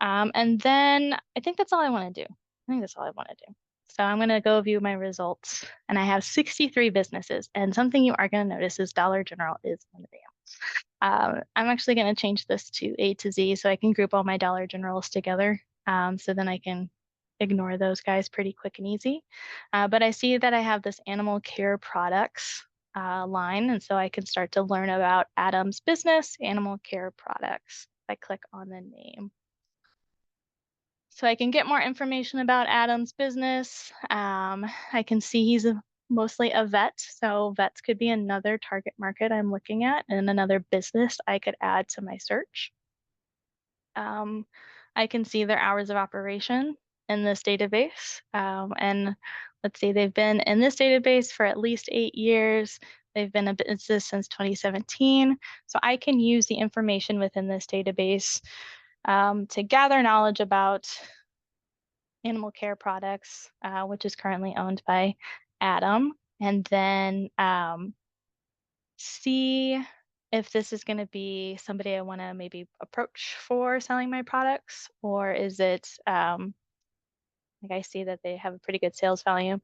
And then I think that's all I want to do. I think that's all I want to do. So I'm going to go view my results, and I have 63 businesses. And something you are going to notice is Dollar General is one of them. I'm actually going to change this to A to Z so I can group all my Dollar Generals together. So then I can ignore those guys pretty quick and easy. But I see that I have this animal care products line, and so I can start to learn about Adam's business, animal care products. If I click on the name. So I can get more information about Adam's business. I can see he's mostly a vet, so vets could be another target market I'm looking at and another business I could add to my search. I can see their hours of operation in this database. And let's see, they've been in this database for at least 8 years. They've been a business since 2017. So I can use the information within this database to gather knowledge about animal care products, which is currently owned by Adam, and then see if this is going to be somebody I want to maybe approach for selling my products, or is it like I see that they have a pretty good sales volume.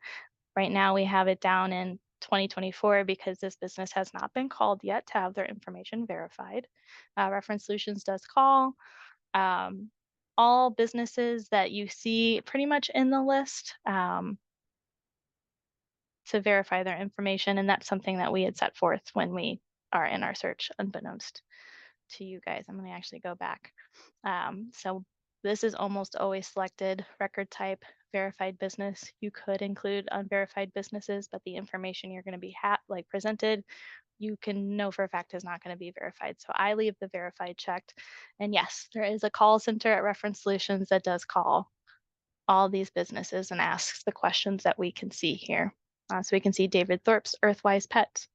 Right now we have it down in 2024 because this business has not been called yet to have their information verified. Reference Solutions does call. All businesses that you see pretty much in the list to verify their information, and that's something that we had set forth when we are in our search, unbeknownst to you guys. I'm going to actually go back. So this is almost always selected record type, verified business. You could include unverified businesses, but the information you're going to be presented, you can know for a fact is not going to be verified. So I leave the verified checked. And yes, there is a call center at Reference Solutions that does call all these businesses and asks the questions that we can see here. So we can see David Thorpe's Earthwise Pet,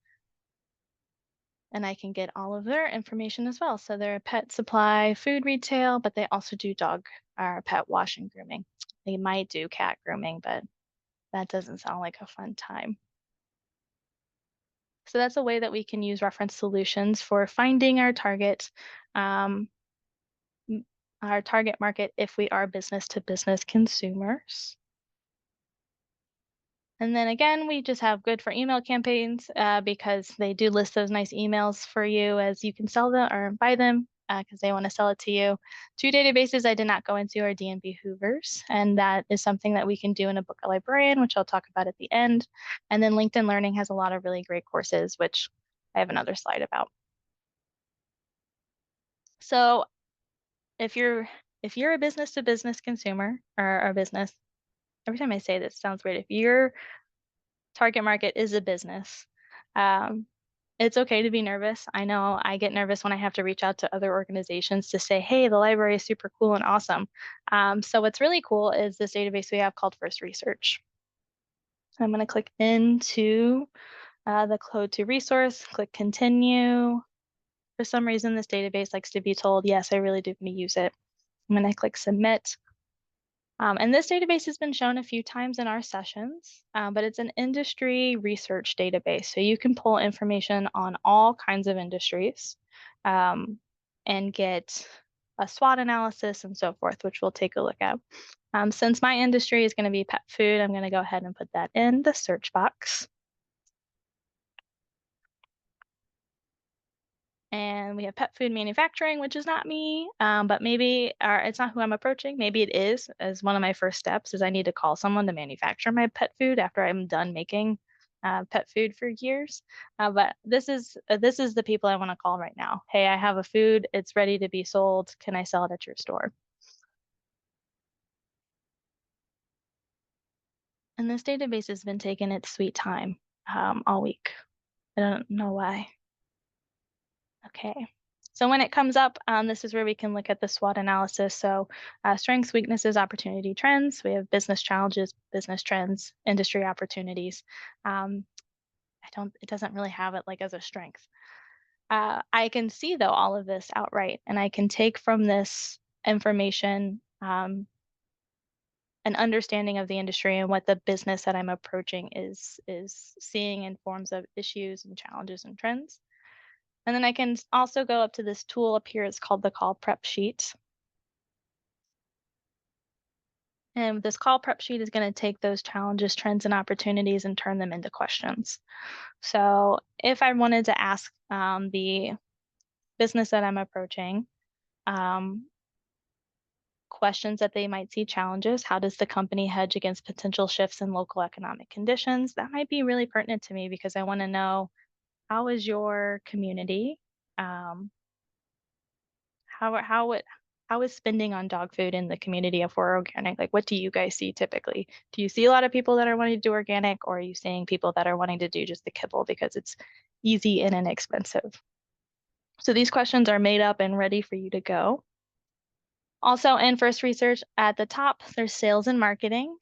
and I can get all of their information as well. So they're a pet supply, food retail, but they also do dog or pet wash and grooming. They might do cat grooming, but that doesn't sound like a fun time. So that's a way that we can use Reference Solutions for finding our target market if we are business to business consumers. And then again, we just have good for email campaigns because they do list those nice emails for you as you can sell them or buy them because they want to sell it to you. Two databases I did not go into are DNB Hoovers, and that is something that we can do in a Book a Librarian, which I'll talk about at the end. And then LinkedIn Learning has a lot of really great courses, which I have another slide about. So if you're a business to business consumer or a business, every time I say this, it sounds weird. If your target market is a business, um, it's okay to be nervous. I know I get nervous when I have to reach out to other organizations to say, hey, the library is super cool and awesome. So what's really cool is this database we have called First Research. I'm going to click into the Code to Resource, click Continue. For some reason, this database likes to be told, yes, I really do want to use it. I'm going to click Submit. And this database has been shown a few times in our sessions, but it's an industry research database. So you can pull information on all kinds of industries and get a SWOT analysis and so forth, which we'll take a look at. Since my industry is going to be pet food, I'm going to go ahead and put that in the search box. And we have pet food manufacturing, which is not me, but maybe it's not who I'm approaching. Maybe it is, as one of my first steps is I need to call someone to manufacture my pet food after I'm done making pet food for years. But this is the people I want to call right now. Hey, I have a food. It's ready to be sold. Can I sell it at your store? And this database has been taking its sweet time all week. I don't know why. Okay. So when it comes up, this is where we can look at the SWOT analysis. So strengths, weaknesses, opportunity, trends. We have business challenges, business trends, industry opportunities. It doesn't really have it like as a strength. I can see though all of this outright, and I can take from this information an understanding of the industry and what the business that I'm approaching is seeing in forms of issues and challenges and trends. And then I can also go up to this tool up here. It's called the call prep sheet. And this call prep sheet is going to take those challenges, trends, and opportunities and turn them into questions. So if I wanted to ask the business that I'm approaching questions that they might see challenges, how does the company hedge against potential shifts in local economic conditions? That might be really pertinent to me because I want to know, how is your community? How is spending on dog food in the community for organic? Like, what do you guys see typically? Do you see a lot of people that are wanting to do organic, or are you seeing people that are wanting to do just the kibble because it's easy and inexpensive? So these questions are made up and ready for you to go. Also in First Research at the top, there's sales and marketing,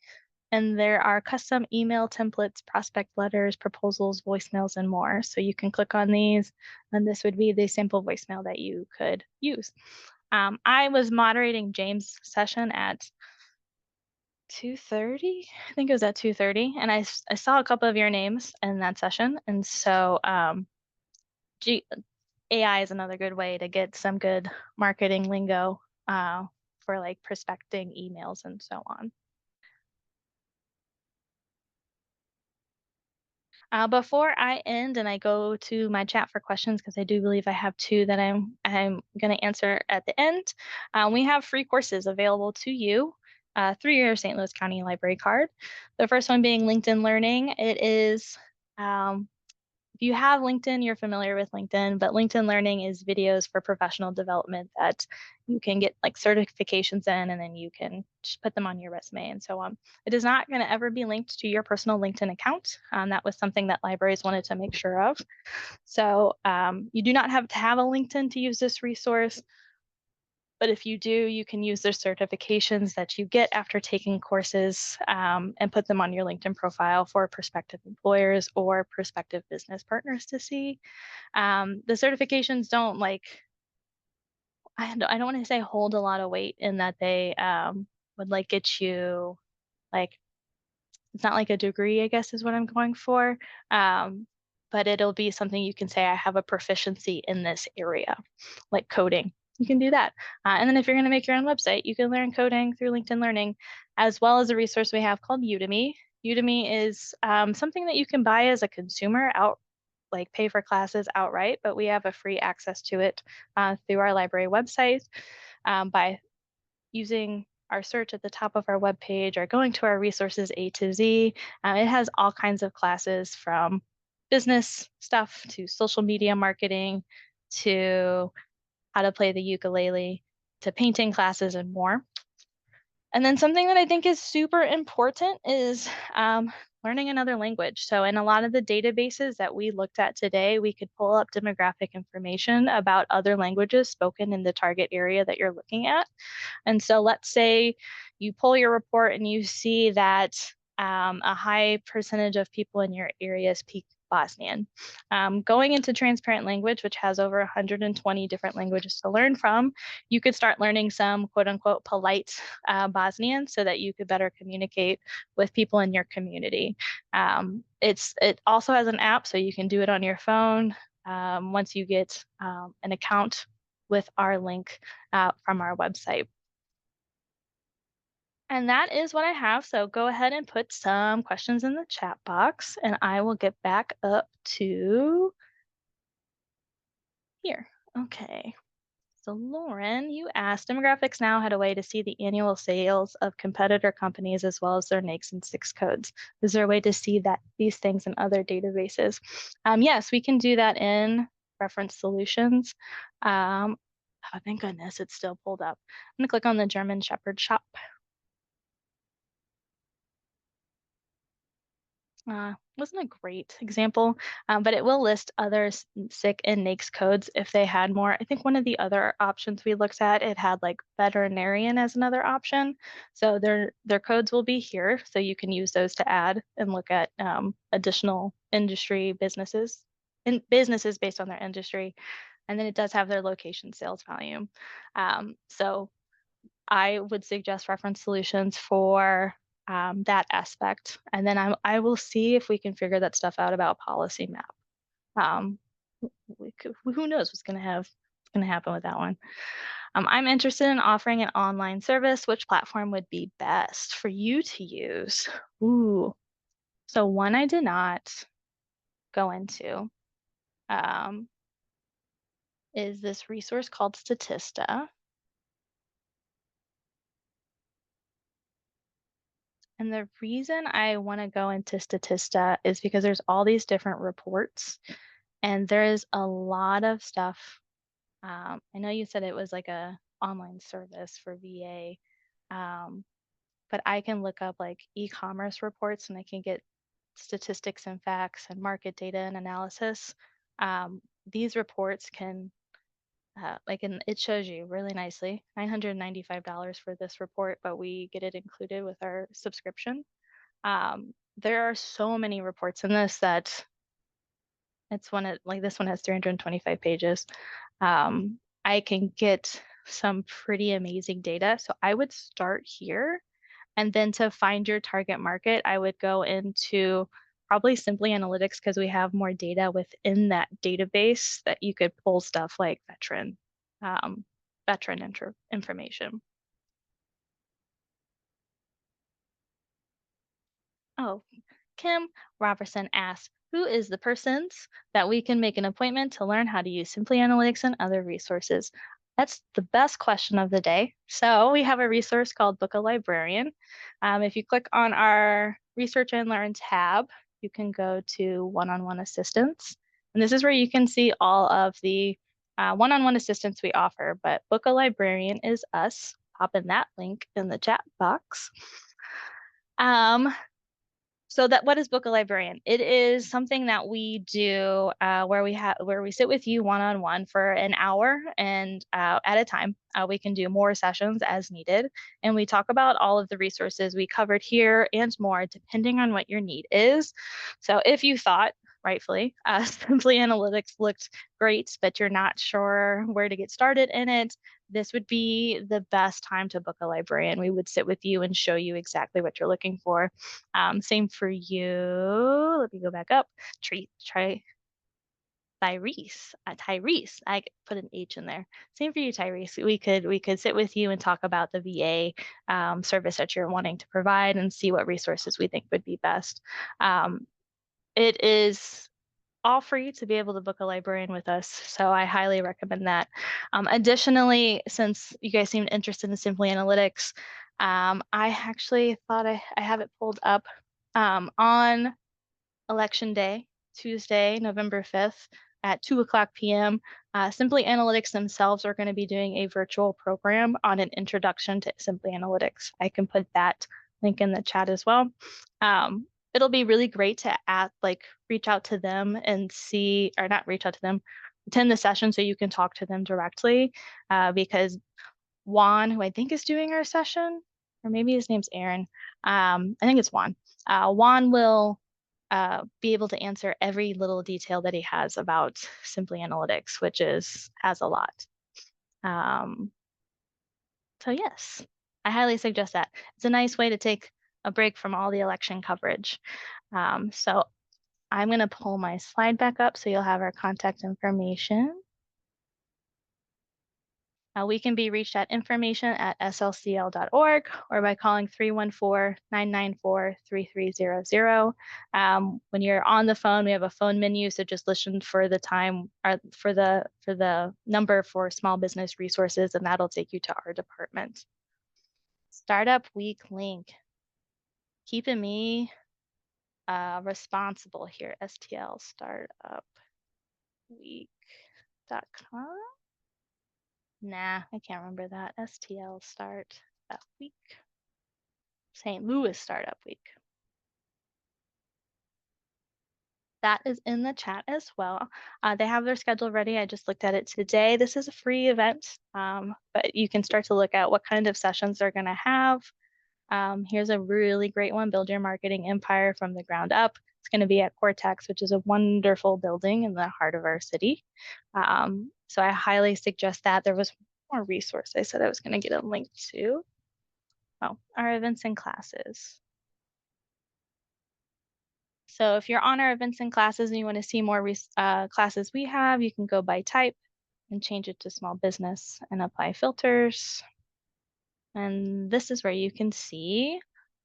and there are custom email templates, prospect letters, proposals, voicemails, and more. So you can click on these, and this would be the sample voicemail that you could use. I was moderating James' session at 2:30. I think it was at 2:30, and I saw a couple of your names in that session, and so AI is another good way to get some good marketing lingo for like prospecting emails and so on. Before I end and I go to my chat for questions, because I do believe I have two that I'm going to answer at the end, we have free courses available to you through your St. Louis County Library card. The first one being LinkedIn Learning. It is, if you have LinkedIn, you're familiar with LinkedIn, but LinkedIn Learning is videos for professional development that you can get like certifications in, and then you can just put them on your resume and so on. It is not going to ever be linked to your personal LinkedIn account. That was something that libraries wanted to make sure of. So you do not have to have a LinkedIn to use this resource. But if you do, you can use the certifications that you get after taking courses and put them on your LinkedIn profile for prospective employers or prospective business partners to see. The certifications don't I don't want to say hold a lot of weight in that they would like get you like, it's not like a degree, I guess is what I'm going for. But it'll be something you can say, I have a proficiency in this area, like coding. You can do that. And then if you're going to make your own website, you can learn coding through LinkedIn Learning, as well as a resource we have called Udemy. Udemy is something that you can buy as a consumer like pay for classes outright, but we have a free access to it through our library website by using our search at the top of our webpage or going to our resources A to Z. It has all kinds of classes from business stuff to social media marketing to how to play the ukulele to painting classes and more. And then something that I think is super important is learning another language. So in a lot of the databases that we looked at today, we could pull up demographic information about other languages spoken in the target area that you're looking at. And so let's say you pull your report and you see that a high percentage of people in your area speak Bosnian. Going into Transparent Language, which has over 120 different languages to learn from, you could start learning some quote unquote polite Bosnian so that you could better communicate with people in your community. It also has an app, so you can do it on your phone once you get an account with our link from our website. And that is what I have. So go ahead and put some questions in the chat box and I will get back up to here. Okay. So Lauren, you asked, Demographics Now had a way to see the annual sales of competitor companies as well as their NAICS and SIX codes. Is there a way to see these things in other databases? Yes, we can do that in Reference Solutions. Oh, thank goodness, it's still pulled up. I'm gonna click on the German Shepherd shop. Wasn't a great example, but it will list other SIC and NAICS codes if they had more. I think one of the other options we looked at, it had like veterinarian as another option. So their codes will be here, so you can use those to add and look at additional industry businesses and businesses based on their industry. And then it does have their location sales volume. So I would suggest Reference Solutions for that aspect. And then I will see if we can figure that stuff out about Policy Map. Who knows what's going to happen with that one. I'm interested in offering an online service. Which platform would be best for you to use? Ooh, so one I did not go into is this resource called Statista. And the reason I want to go into Statista is because there's all these different reports and there is a lot of stuff. I know you said it was like a online service for VA, but I can look up like e-commerce reports and I can get statistics and facts and market data and analysis. These reports can and it shows you really nicely, $995 for this report, but we get it included with our subscription. There are so many reports in this that like this one has 325 pages. I can get some pretty amazing data. So I would start here. And then to find your target market, I would go into probably Simply Analytics because we have more data within that database that you could pull stuff like veteran information. Oh, Kim Robertson asks, who is the persons that we can make an appointment to learn how to use Simply Analytics and other resources? That's the best question of the day. So we have a resource called Book a Librarian. If you click on our Research and Learn tab, you can go to one-on-one assistance. And this is where you can see all of the one-on-one assistance we offer, but Book a Librarian is us. Pop in that link in the chat box. So what is Book a Librarian? It is something that we do where we sit with you one-on-one for an hour and at a time. We can do more sessions as needed, and we talk about all of the resources we covered here and more, depending on what your need is. So if you thought, rightfully, Simply Analytics looked great, but you're not sure where to get started in it, this would be the best time to book a librarian. We would sit with you and show you exactly what you're looking for. Same for you. Let me go back up. Tyrese. I put an H in there. Same for you, Tyrese. We could sit with you and talk about the VA service that you're wanting to provide and see what resources we think would be best. It is all free to be able to book a librarian with us, so I highly recommend that. Additionally, since you guys seemed interested in Simply Analytics, I actually thought I have it pulled up on Election Day, Tuesday, November 5th at 2 o'clock p.m. Simply Analytics themselves are going to be doing a virtual program on an introduction to Simply Analytics. I can put that link in the chat as well. It'll be really great to reach out to them and see, or not reach out to them, attend the session so you can talk to them directly, because Juan, who I think is doing our session, or maybe his name's Aaron. I think it's Juan. Juan will be able to answer every little detail that he has about Simply Analytics, which has a lot. So yes, I highly suggest that. It's a nice way to take a break from all the election coverage. So I'm going to pull my slide back up so you'll have our contact information. We can be reached at information@slcl.org or by calling 314-994-3300. When you're on the phone, we have a phone menu, so just listen for the time or for the number for small business resources, and that'll take you to our department. Startup Week link. Keeping me responsible here. STL startupweek.com. Nah, I can't remember that. STL Start that week. St. Louis Startup Week. That is in the chat as well. They have their schedule ready. I just looked at it today. This is a free event, but you can start to look at what kind of sessions they're going to have. Here's a really great one, Build Your Marketing Empire from the Ground Up. It's going to be at Cortex, which is a wonderful building in the heart of our city. So I highly suggest that. There was more resource I said I was going to get a link to. Oh, our events and classes. So if you're on our events and classes and you want to see more classes we have, you can go by type and change it to small business and apply filters. And this is where you can see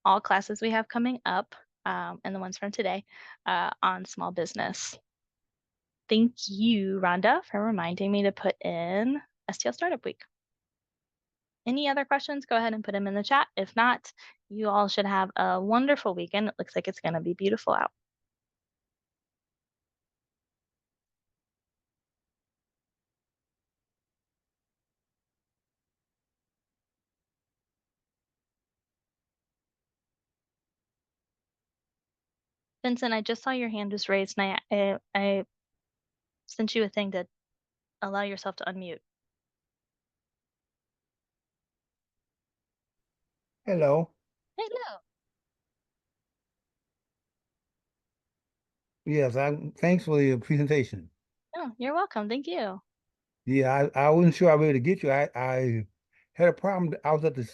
all classes we have coming up and the ones from today on small business. Thank you, Rhonda, for reminding me to put in STL Startup Week. Any other questions, go ahead and put them in the chat. If not, you all should have a wonderful weekend. It looks like it's going to be beautiful out. Vincent, I just saw your hand was raised, and I sent you a thing to allow yourself to unmute. Hello. Hello. Yes, thanks for the presentation. Oh, you're welcome. Thank you. Yeah, I wasn't sure I was able to get you. I had a problem. I was at the